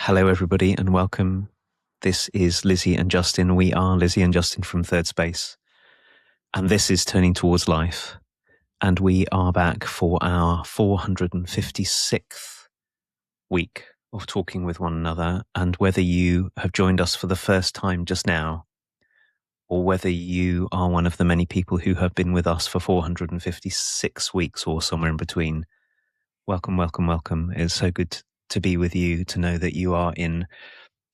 Hello, everybody, and welcome. This is Lizzie and Justin. We are Lizzie and Justin from Thirdspace, and this is Turning Towards Life. And we are back for our 456th week of talking with one another. And whether you have joined us for the first time just now, or whether you are one of the many people who have been with us for 456 weeks or somewhere in between, welcome, welcome, welcome. It's so good to be with you, to know that you are in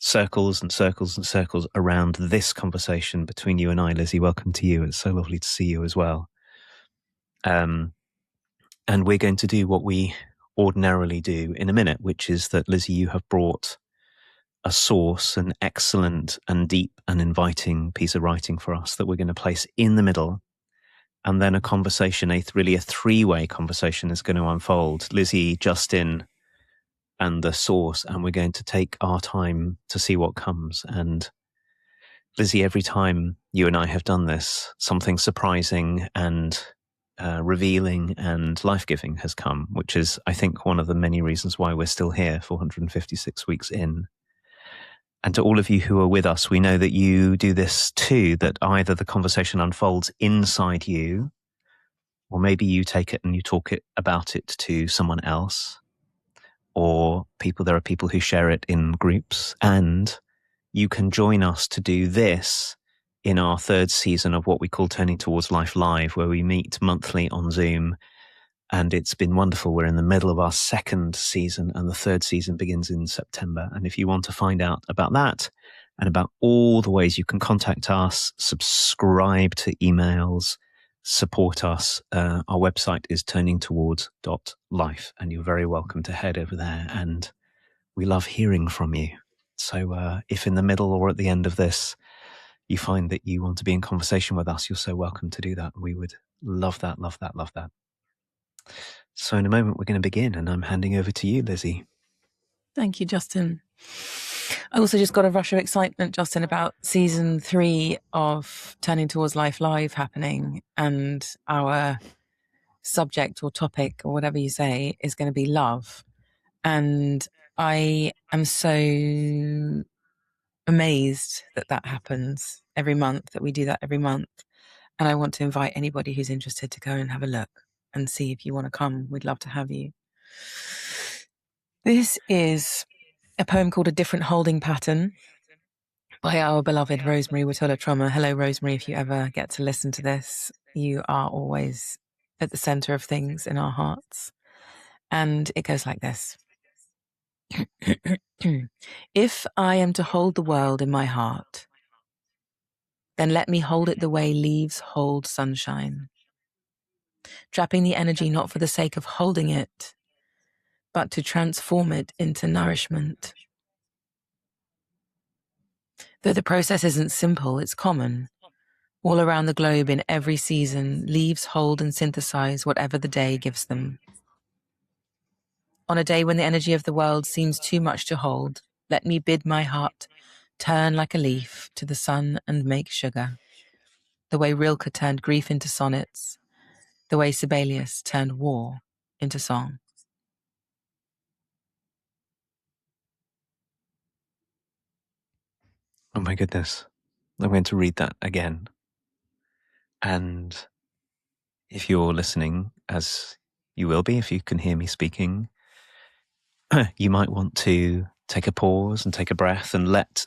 circles and circles and circles around this conversation between you and I. Lizzie, welcome to you. It's so lovely to see you as well. And we're going to do what we ordinarily do in a minute, which is that, Lizzie, you have brought a source, an excellent and deep and inviting piece of writing for us that we're going to place in the middle. And then a conversation, really a three-way conversation is going to unfold. Lizzie, Justin, and the source, and we're going to take our time to see what comes. And Lizzie, every time you and I have done this, something surprising and revealing and life-giving has come, which is, I think, one of the many reasons why we're still here 456 weeks in. And to all of you who are with us, we know that you do this too, that either the conversation unfolds inside you, or maybe you take it and you talk about it to someone else, or there are people who share it in groups, and you can join us to do this in our third season of what we call Turning Towards Life Live, where we meet monthly on Zoom, and it's been wonderful. We're in the middle of our second season, and the third season begins in September. And if you want to find out about that and about all the ways you can contact us, subscribe to emails, support us, our website is turningtowards.life, and you're very welcome to head over there, and we love hearing from you. So if in the middle or at the end of this you find that you want to be in conversation with us, you're so welcome to do that. We would love that, love that, love that. So in a moment we're going to begin, and I'm handing over to you, Lizzie. Thank you, Justin. I also just got a rush of excitement, Justin, about season 3 of Turning Towards Life Live happening, and our subject or topic or whatever you say is going to be love. And I am so amazed that happens every month, that we do that every month. And I want to invite anybody who's interested to go and have a look and see if you want to come. We'd love to have you. This is a poem called A Different Holding Pattern by our beloved Rosemerry Wahtola Trommer. Hello, Rosemerry. If you ever get to listen to this, you are always at the center of things in our hearts. And it goes like this. If I am to hold the world in my heart, then let me hold it the way leaves hold sunshine, trapping the energy not for the sake of holding it, but to transform it into nourishment. Though the process isn't simple, it's common. All around the globe in every season, leaves hold and synthesize whatever the day gives them. On a day when the energy of the world seems too much to hold, let me bid my heart turn like a leaf to the sun and make sugar. The way Rilke turned grief into sonnets, the way Sibelius turned war into song. Oh my goodness. I'm going to read that again. And if you're listening, as you will be if you can hear me speaking, you might want to take a pause and take a breath and let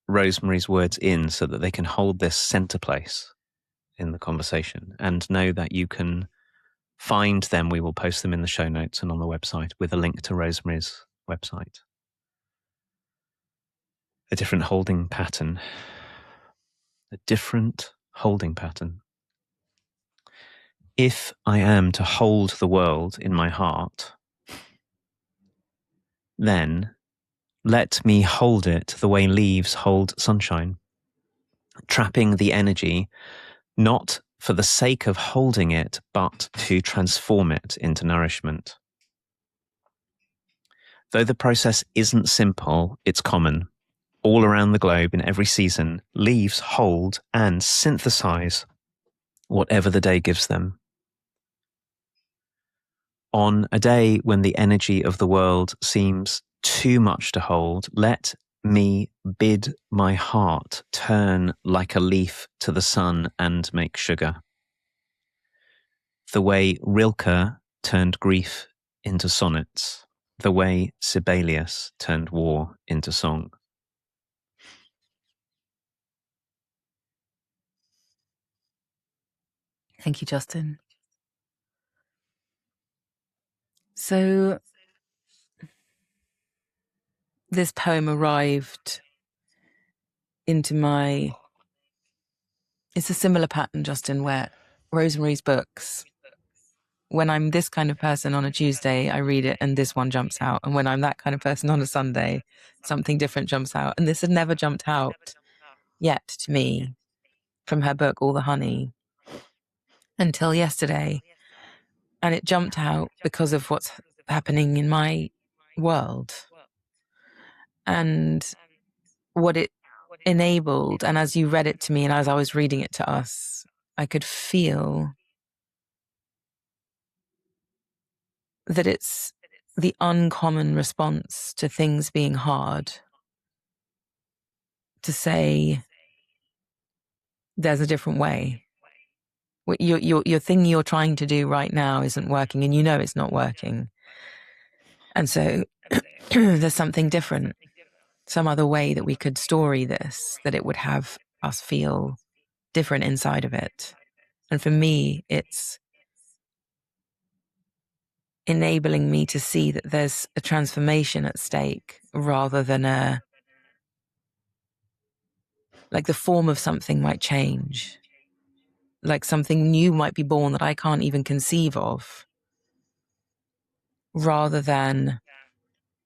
Rosemary's words in so that they can hold this center place in the conversation, and know that you can find them. We will post them in the show notes and on the website with a link to Rosemary's website. A different holding pattern. A different holding pattern. If I am to hold the world in my heart, then let me hold it the way leaves hold sunshine, trapping the energy not for the sake of holding it, but to transform it into nourishment. Though the process isn't simple, it's common. All around the globe in every season, leaves hold and synthesize whatever the day gives them. On a day when the energy of the world seems too much to hold. Let me bid my heart turn like a leaf to the sun and make sugar. The way Rilke turned grief into sonnets, the way Sibelius turned war into song. Thank you, Justin. So this poem arrived into my... It's a similar pattern, Justin, where Rosemary's books, when I'm this kind of person on a Tuesday, I read it and this one jumps out. And when I'm that kind of person on a Sunday, something different jumps out. And this had never jumped out yet to me from her book, All the Honey, until yesterday. And it jumped out because of what's happening in my world and what it enabled. And as you read it to me and as I was reading it to us, I could feel that it's the uncommon response to things being hard to say there's a different way. Your thing you're trying to do right now isn't working, and you know it's not working. And so there's something different, some other way that we could story this, that it would have us feel different inside of it. And for me, it's enabling me to see that there's a transformation at stake rather than like the form of something might change. Like something new might be born that I can't even conceive of, rather than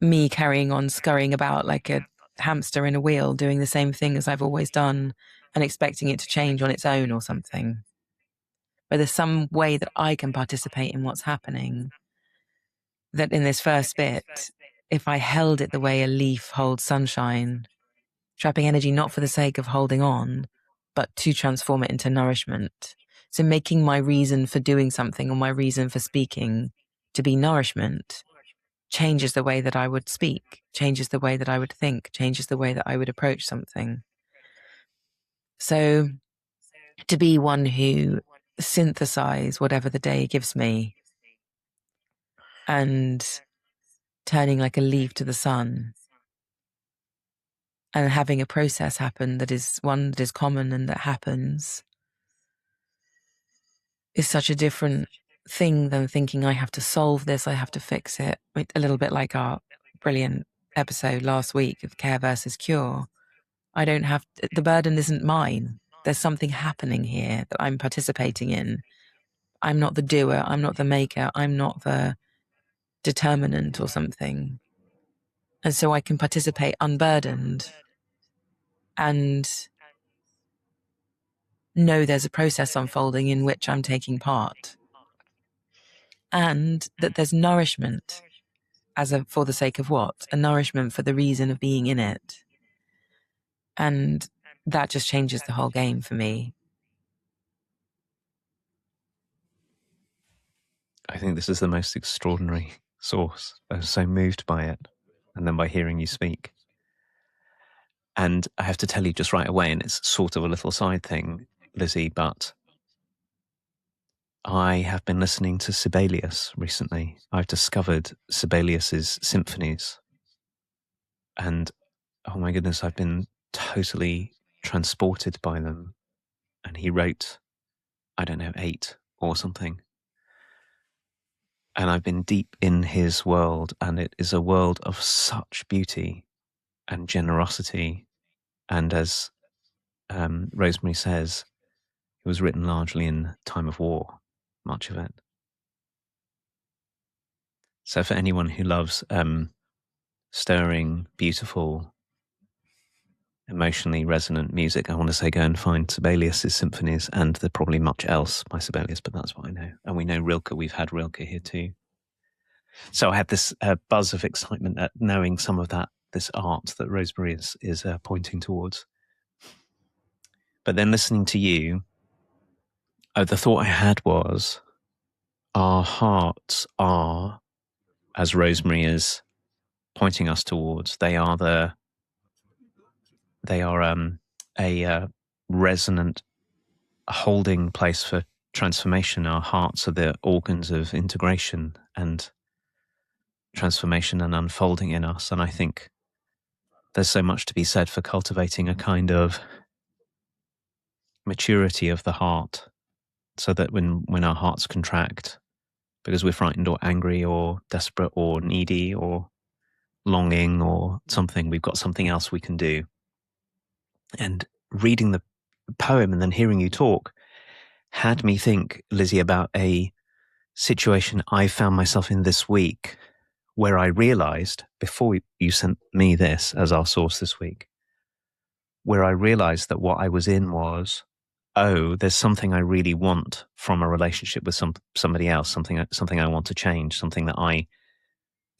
me carrying on scurrying about like a hamster in a wheel, doing the same thing as I've always done and expecting it to change on its own or something. But there's some way that I can participate in what's happening, that in this first bit, if I held it the way a leaf holds sunshine, trapping energy not for the sake of holding on, but to transform it into nourishment. So making my reason for doing something or my reason for speaking to be nourishment changes the way that I would speak, changes the way that I would think, changes the way that I would approach something. So to be one who synthesize whatever the day gives me and turning like a leaf to the sun and having a process happen that is one that is common and that happens is such a different thing than thinking I have to solve this, I have to fix it. A little bit like our brilliant episode last week of Care versus Cure. I don't have, the burden isn't mine. There's something happening here that I'm participating in. I'm not the doer, I'm not the maker, I'm not the determinant or something. And so I can participate unburdened and know there's a process unfolding in which I'm taking part. And that there's nourishment for the sake of what? A nourishment for the reason of being in it. And that just changes the whole game for me. I think this is the most extraordinary source. I was so moved by it, and then by hearing you speak. And I have to tell you just right away, and it's sort of a little side thing, Lizzie, but I have been listening to Sibelius recently. I've discovered Sibelius's symphonies. And oh my goodness, I've been totally transported by them. And he wrote, I don't know, 8 or something. And I've been deep in his world, and it is a world of such beauty and generosity. And as Rosemary says, it was written largely in time of war, much of it. So for anyone who loves stirring, beautiful, emotionally resonant music, I want to say go and find Sibelius's symphonies, and there's probably much else by Sibelius, but that's what I know. And we know Rilke, we've had Rilke here too. So I had this buzz of excitement at knowing some of that, this art that Rosemary is pointing towards. But then listening to you, the thought I had was, our hearts are, as Rosemary is pointing us towards. They are a resonant holding place for transformation. Our hearts are the organs of integration and transformation and unfolding in us. And I think there's so much to be said for cultivating a kind of maturity of the heart, so that when our hearts contract because we're frightened or angry or desperate or needy or longing or something, we've got something else we can do. And reading the poem and then hearing you talk had me think, Lizzie, about a situation I found myself in this week, where I realized, before you sent me this as our source this week, where I realized that what I was in was, oh, there's something I really want from a relationship with somebody else, something I want to change, something that I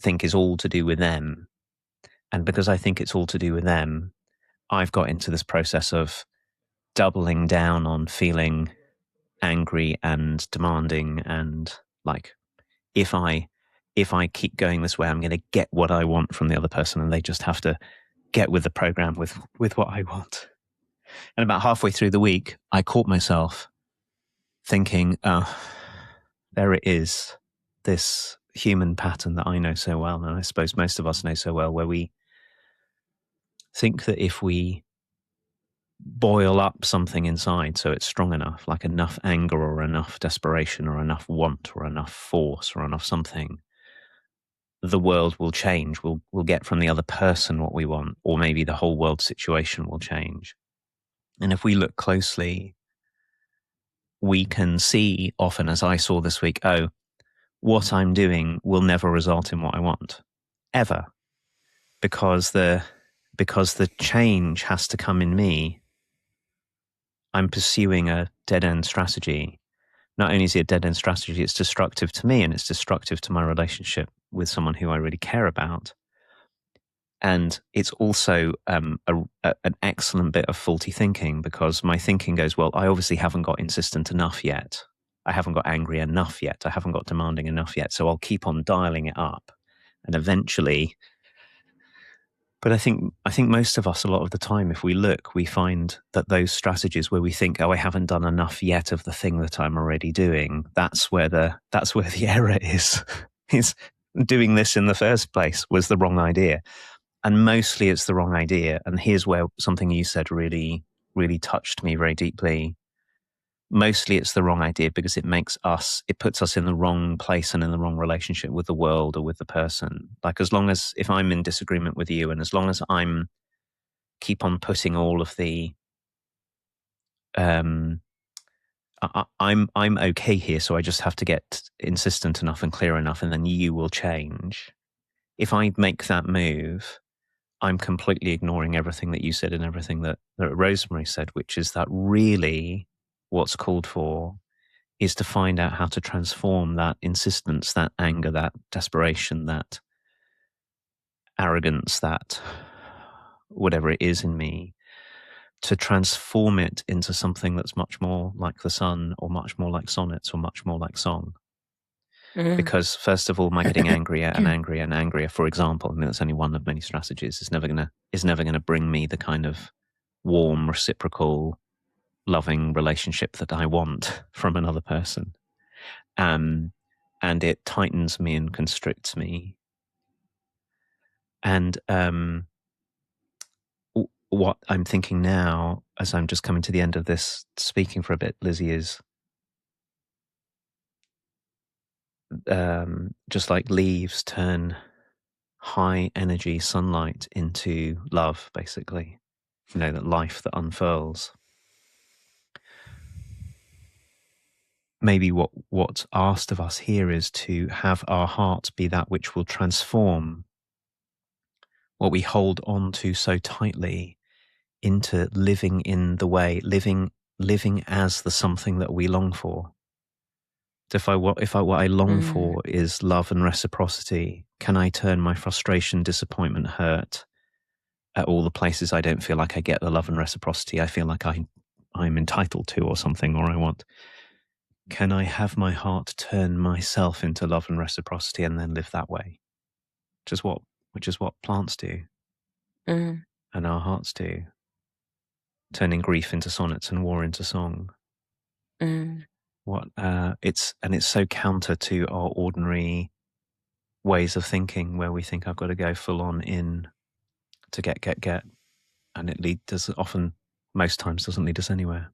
think is all to do with them. And because I think it's all to do with them, I've got into this process of doubling down on feeling angry and demanding, and like, if I keep going this way, I'm going to get what I want from the other person, and they just have to get with the program with what I want. And about halfway through the week, I caught myself thinking, oh, there it is, this human pattern that I know so well, and I suppose most of us know so well, where we think that if we boil up something inside so it's strong enough, like enough anger or enough desperation or enough want or enough force or enough something, the world will change. We'll get from the other person what we want, or maybe the whole world situation will change. And if we look closely, we can see often, as I saw this week, oh, what I'm doing will never result in what I want, ever, because the change has to come in me. I'm pursuing a dead-end strategy. Not only is it a dead-end strategy, it's destructive to me, and it's destructive to my relationship with someone who I really care about. And it's also an excellent bit of faulty thinking, because my thinking goes, well, I obviously haven't got insistent enough yet. I haven't got angry enough yet. I haven't got demanding enough yet. So I'll keep on dialing it up. And eventually, but I think most of us, a lot of the time, if we look, we find that those strategies where we think, oh, I haven't done enough yet of the thing that I'm already doing, that's where the error is. Is doing this in the first place was the wrong idea. And mostly it's the wrong idea. And here's where something you said really, really touched me very deeply. Mostly it's the wrong idea because it puts us in the wrong place and in the wrong relationship with the world or with the person. Like, as long as, if I'm in disagreement with you, and as long as I'm keep on putting all of the, I'm okay here, so I just have to get insistent enough and clear enough, and then you will change. If I make that move, I'm completely ignoring everything that you said and everything that Rosemerry said, which is that really what's called for is to find out how to transform that insistence, that anger, that desperation, that arrogance, that whatever it is in me, to transform it into something that's much more like the sun, or much more like sonnets, or much more like song. Because first of all, am I getting angrier and angrier and angrier? For example, I mean, that's only one of many strategies. It's never gonna bring me the kind of warm, reciprocal, loving relationship that I want from another person. And it tightens me and constricts me. And what I'm thinking now, as I'm just coming to the end of this speaking for a bit, Lizzie, is just like leaves turn high energy sunlight into love, basically, that life that unfurls. Maybe what's asked of us here is to have our heart be that which will transform what we hold on to so tightly into living in the way, living as the something that we long for. If what I long for is love and reciprocity, can I turn my frustration, disappointment, hurt at all the places I don't feel like I get the love and reciprocity I feel like I'm entitled to, or something, or I want? Can I have my heart turn myself into love and reciprocity and then live that way? Which which is what plants do Mm. and our hearts do, turning grief into sonnets and war into song. Mm. It's so counter to our ordinary ways of thinking, where we think I've got to go full on in to get, and it does often, most times, doesn't lead us anywhere.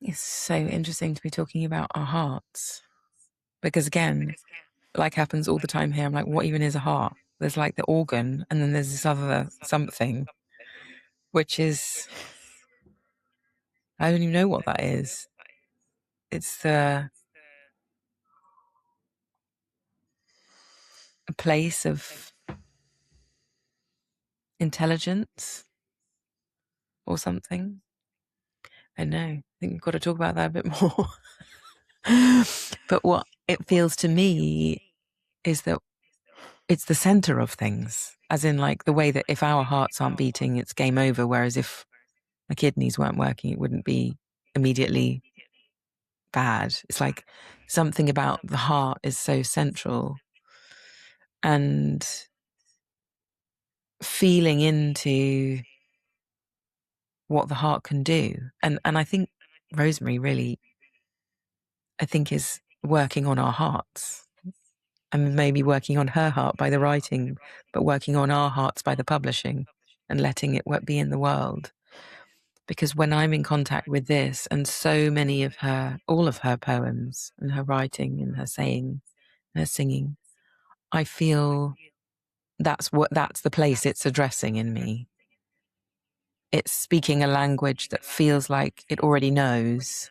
It's so interesting to be talking about our hearts, because again, like happens all the time here, I'm like, what even is a heart? There's like the organ, and then there's this other something, which is, I don't even know what that is. It's a place of intelligence or something. I know. I think we've got to talk about that a bit more. But what it feels to me is that it's the center of things, as in like the way that if our hearts aren't beating, it's game over. Whereas if my kidneys weren't working, it wouldn't be immediately bad. It's like something about the heart is so central, and feeling into what the heart can do. And I think Rosemerry really, I think, is working on our hearts, and maybe working on her heart by the writing, but working on our hearts by the publishing and letting it be in the world. Because when I'm in contact with this and so many of all of her poems and her writing and her saying, and her singing, I feel that's the place it's addressing in me. It's speaking a language that feels like it already knows,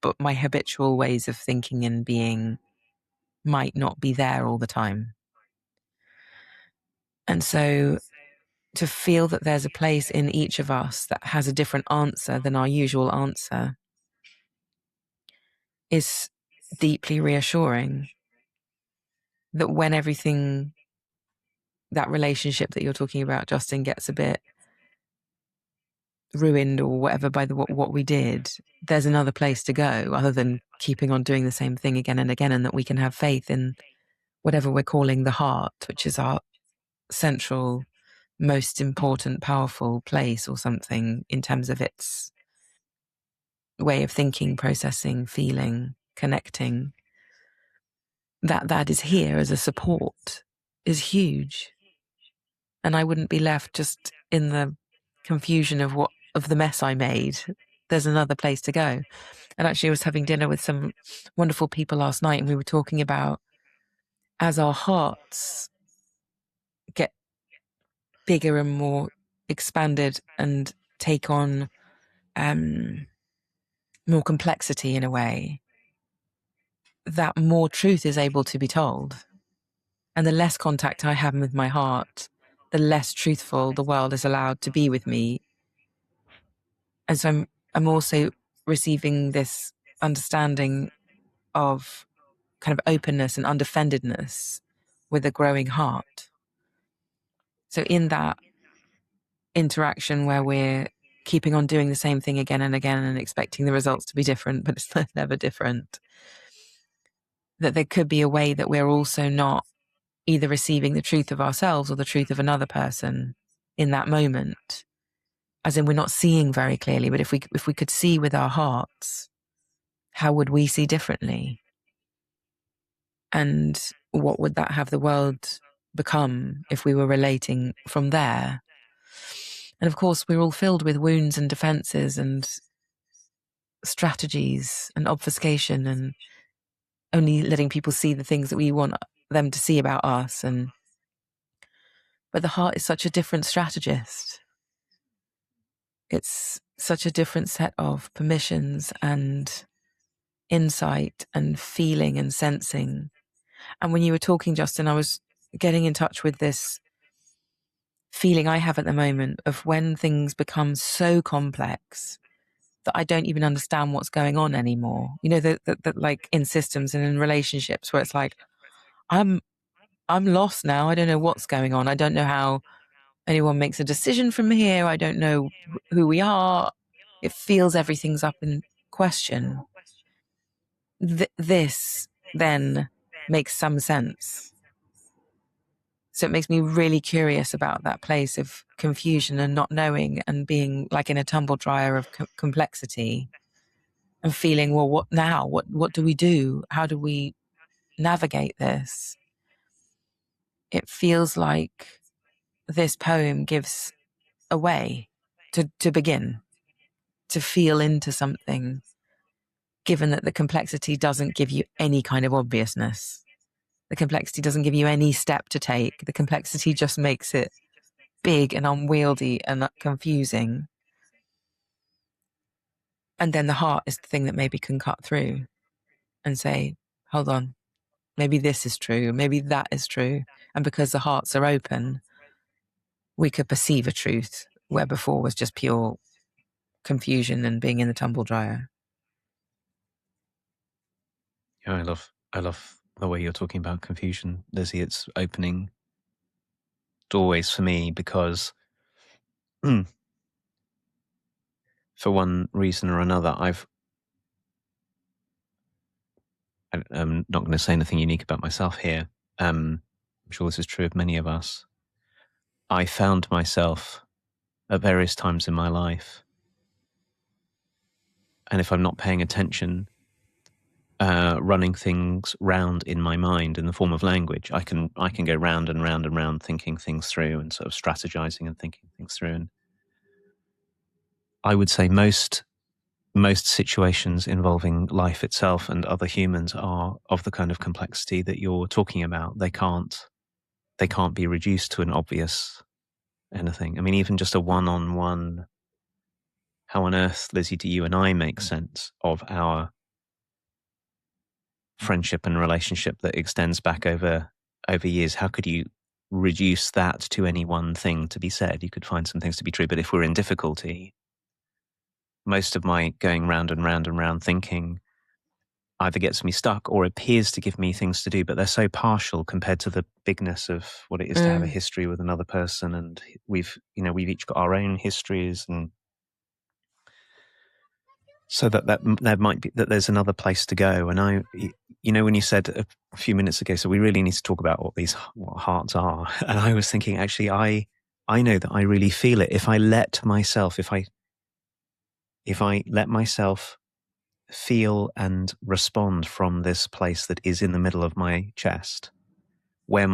but my habitual ways of thinking and being might not be there all the time. And so to feel that there's a place in each of us that has a different answer than our usual answer is deeply reassuring. That when everything, that relationship that you're talking about, Justin, gets a bit ruined or whatever by what we did, there's another place to go other than keeping on doing the same thing again and again, and that we can have faith in whatever we're calling the heart, which is our central, most important, powerful place or something in terms of its way of thinking, processing, feeling, connecting. That is here as a support is huge. And I wouldn't be left just in the confusion of the mess I made. There's another place to go. And actually, I was having dinner with some wonderful people last night, and we were talking about, as our hearts get bigger and more expanded and take on more complexity in a way, that more truth is able to be told. And the less contact I have with my heart, the less truthful the world is allowed to be with me. And so I'm also receiving this understanding of kind of openness and undefendedness with a growing heart. So in that interaction where we're keeping on doing the same thing again and again and expecting the results to be different, but it's never different, that there could be a way that we're also not either receiving the truth of ourselves or the truth of another person in that moment. As in, we're not seeing very clearly, but if we could see with our hearts, how would we see differently? And what would that have the world become if we were relating from there? And of course, we're all filled with wounds and defenses and strategies and obfuscation and only letting people see the things that we want them to see about us. But the heart is such a different strategist. It's such a different set of permissions and insight and feeling and sensing. And when you were talking, Justin, I was getting in touch with this feeling I have at the moment of when things become so complex that I don't even understand what's going on anymore. You know, that like in systems and in relationships where it's like, I'm lost now. I don't know what's going on. I don't know how anyone makes a decision from here. I don't know who we are. It feels everything's up in question. This then makes some sense. So it makes me really curious about that place of confusion and not knowing and being like in a tumble dryer of complexity and feeling, well, what now? What do we do? How do we navigate this? It feels like this poem gives a way to begin, to feel into something, given that the complexity doesn't give you any kind of obviousness. The complexity doesn't give you any step to take. The complexity just makes it big and unwieldy and confusing. And then the heart is the thing that maybe can cut through and say, hold on, maybe this is true, maybe that is true. And because the hearts are open, we could perceive a truth where before was just pure confusion and being in the tumble dryer. Yeah, I love the way you're talking about confusion, Lizzie. It's opening doorways for me because for one reason or another, I'm not going to say anything unique about myself here. I'm sure this is true of many of us. I found myself at various times in my life, and if I'm not paying attention, running things round in my mind in the form of language. I can go round and round and round, thinking things through and sort of strategizing and thinking things through. And I would say most situations involving life itself and other humans are of the kind of complexity that you're talking about. They can't be reduced to an obvious anything. I mean, even just a one-on-one, how on earth, Lizzie, do you and I make sense of our friendship and relationship that extends back over years? How could you reduce that to any one thing to be said? You could find some things to be true, but if we're in difficulty, most of my going round and round and round thinking either gets me stuck or appears to give me things to do, but they're so partial compared to the bigness of what it is to have a history with another person. And we've each got our own histories, and so that there might be that there's another place to go. And when you said a few minutes ago, so we really need to talk about what hearts are. And I was thinking, actually, I know that I really feel it. If I let myself feel and respond from this place that is in the middle of my chest, where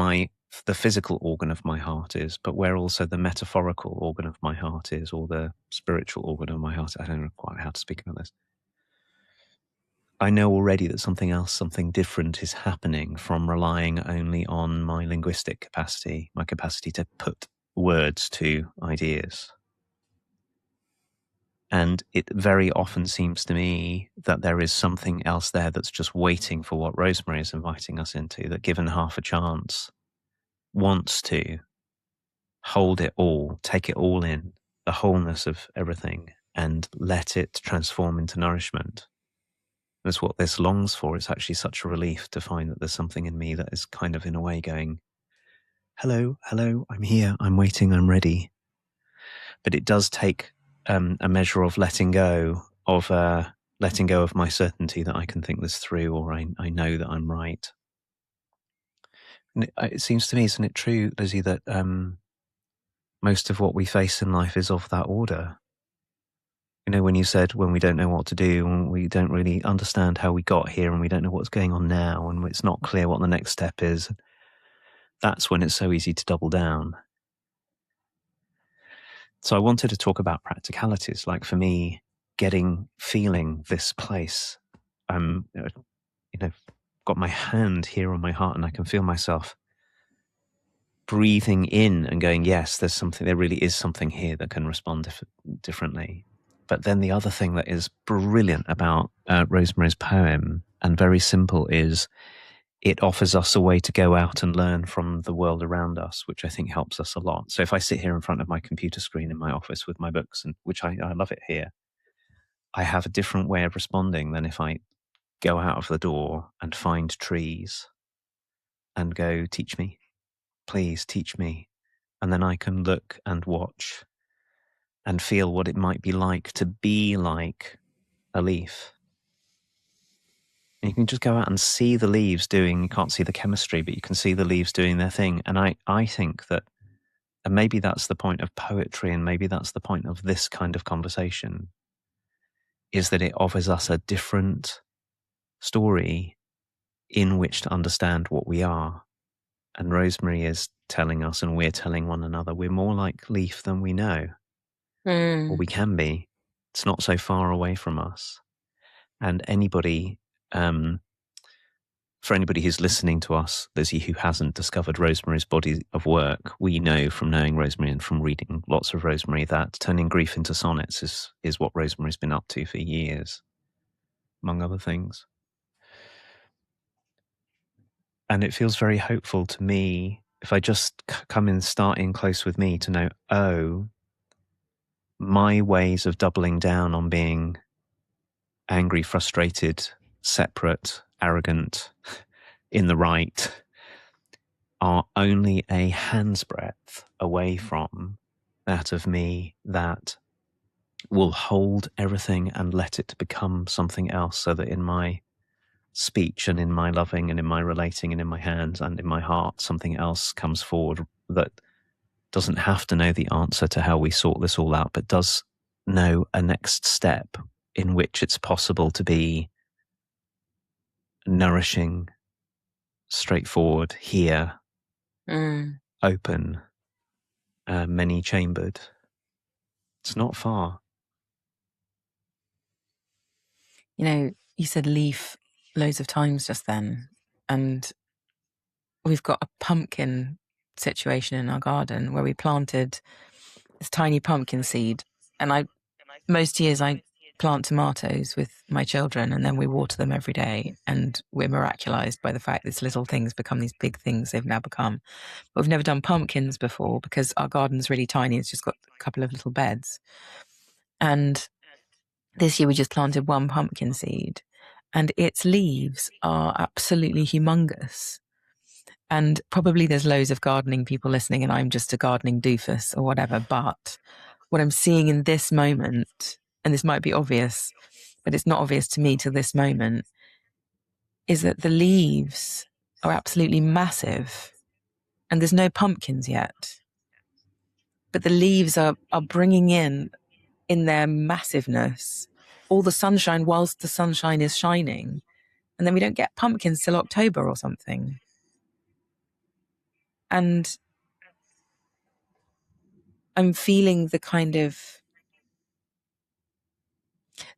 the physical organ of my heart is, but where also the metaphorical organ of my heart is, or the spiritual organ of my heart. I don't know quite how to speak about this. I know already that something different is happening from relying only on my linguistic capacity, my capacity to put words to ideas. And it very often seems to me that there is something else there that's just waiting for what Rosemerry is inviting us into, that given half a chance, wants to hold it all, take it all in, the wholeness of everything, and let it transform into nourishment. That's what this longs for. It's actually such a relief to find that there's something in me that is kind of, in a way, going, hello, I'm here, I'm waiting, I'm ready. But it does take a measure of letting go of my certainty that I can think this through, or I know that I'm right. And it seems to me, isn't it true, Lizzie, that most of what we face in life is of that order? When you said, when we don't know what to do, and we don't really understand how we got here, and we don't know what's going on now, and it's not clear what the next step is, that's when it's so easy to double down. So I wanted to talk about practicalities, like for me, feeling this place. Got my hand here on my heart, and I can feel myself breathing in and going, yes, there really is something here that can respond differently. But then the other thing that is brilliant about Rosemary's poem, and very simple, is it offers us a way to go out and learn from the world around us, which I think helps us a lot. So if I sit here in front of my computer screen in my office with my books, and which I love it here, I have a different way of responding than if I go out of the door and find trees and go, teach me, please teach me. And then I can look and watch and feel what it might be like to be like a leaf. And you can just go out and see the leaves doing, you can't see the chemistry, but you can see the leaves doing their thing. And I think that, and maybe that's the point of poetry, and maybe that's the point of this kind of conversation, is that it offers us a different story in which to understand what we are. And Rosemary is telling us, and we're telling one another, we're more like leaf than we know, or we can be. It's not so far away from us. And anybody, for anybody who's listening to us, Lizzie, who hasn't discovered Rosemary's body of work, we know from knowing Rosemary and from reading lots of Rosemary that turning grief into sonnets is what Rosemary's been up to for years, among other things. And it feels very hopeful to me, if I just come in, start in close with me, to know, oh, my ways of doubling down on being angry, frustrated, separate, arrogant, in the right, are only a hand's breadth away from that of me that will hold everything and let it become something else, so that in my speech and in my loving and in my relating and in my hands and in my heart, something else comes forward that doesn't have to know the answer to how we sort this all out, but does know a next step in which it's possible to be nourishing, straightforward, here, open, many-chambered. It's not far. You know, you said leaf loads of times just then, and we've got a pumpkin situation in our garden where we planted this tiny pumpkin seed. And most years I plant tomatoes with my children, and then we water them every day, and we're miraculized by the fact these little things become these big things they've now become. But we've never done pumpkins before because our garden's really tiny. It's just got a couple of little beds. And this year we just planted one pumpkin seed, and its leaves are absolutely humongous. And probably there's loads of gardening people listening, and I'm just a gardening doofus or whatever. But what I'm seeing in this moment, and this might be obvious, but it's not obvious to me till this moment, is that the leaves are absolutely massive. And there's no pumpkins yet. But the leaves are bringing in their massiveness, all the sunshine whilst the sunshine is shining. And then we don't get pumpkins till October or something. And I'm feeling the kind of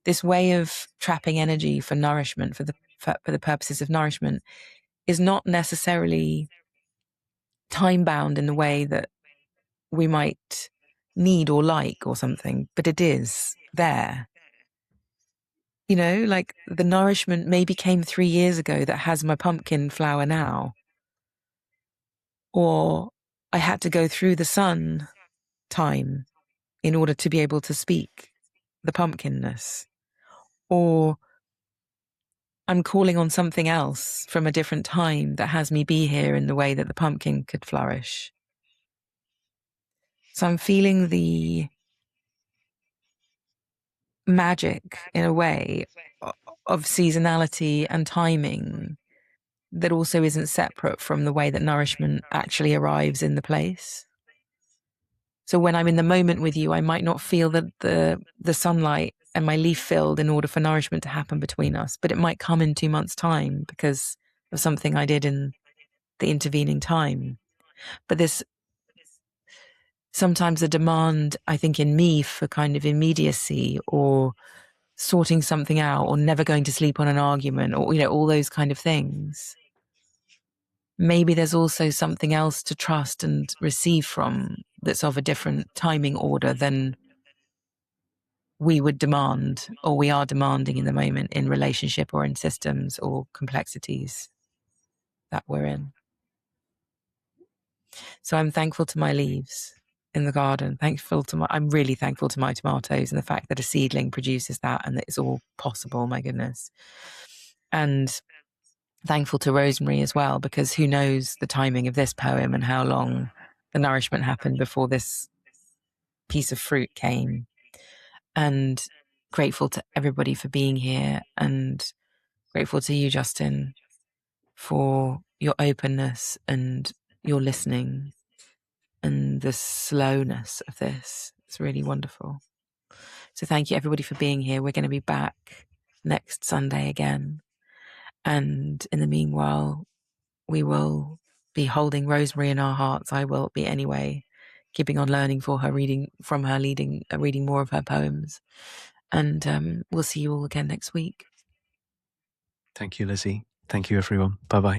this way of trapping energy for nourishment, for the purposes of nourishment, is not necessarily time bound in the way that we might need or like or something, but it is there. You know, like the nourishment maybe came 3 years ago that has my pumpkin flower now. Or I had to go through the sun time in order to be able to speak the pumpkinness. Or I'm calling on something else from a different time that has me be here in the way that the pumpkin could flourish. So I'm feeling the magic, in a way, of seasonality and timing that also isn't separate from the way that nourishment actually arrives in the place. So when I'm in the moment with you, I might not feel the sunlight and my leaf filled in order for nourishment to happen between us, but it might come in 2 months' time because of something I did in the intervening time. But there's sometimes a demand, I think, in me for kind of immediacy or sorting something out or never going to sleep on an argument or, you know, all those kind of things. Maybe there's also something else to trust and receive from that's of a different timing order than we would demand or we are demanding in the moment in relationship or in systems or complexities that we're in. So I'm thankful to my leaves in the garden. I'm really thankful to my tomatoes and the fact that a seedling produces that and that it's all possible, my goodness. And thankful to Rosemary as well, because who knows the timing of this poem and how long the nourishment happened before this piece of fruit came. And grateful to everybody for being here and Grateful to you, Justin, for your openness and your listening and the slowness of this. It's really wonderful. So thank you, everybody, for being here. We're going to be back next Sunday again. And in the meanwhile, we will be holding Rosemerry in our hearts. I will be anyway, keeping on learning for her, reading more of her poems. And we'll see you all again next week. Thank you, Lizzie. Thank you, everyone. Bye-bye.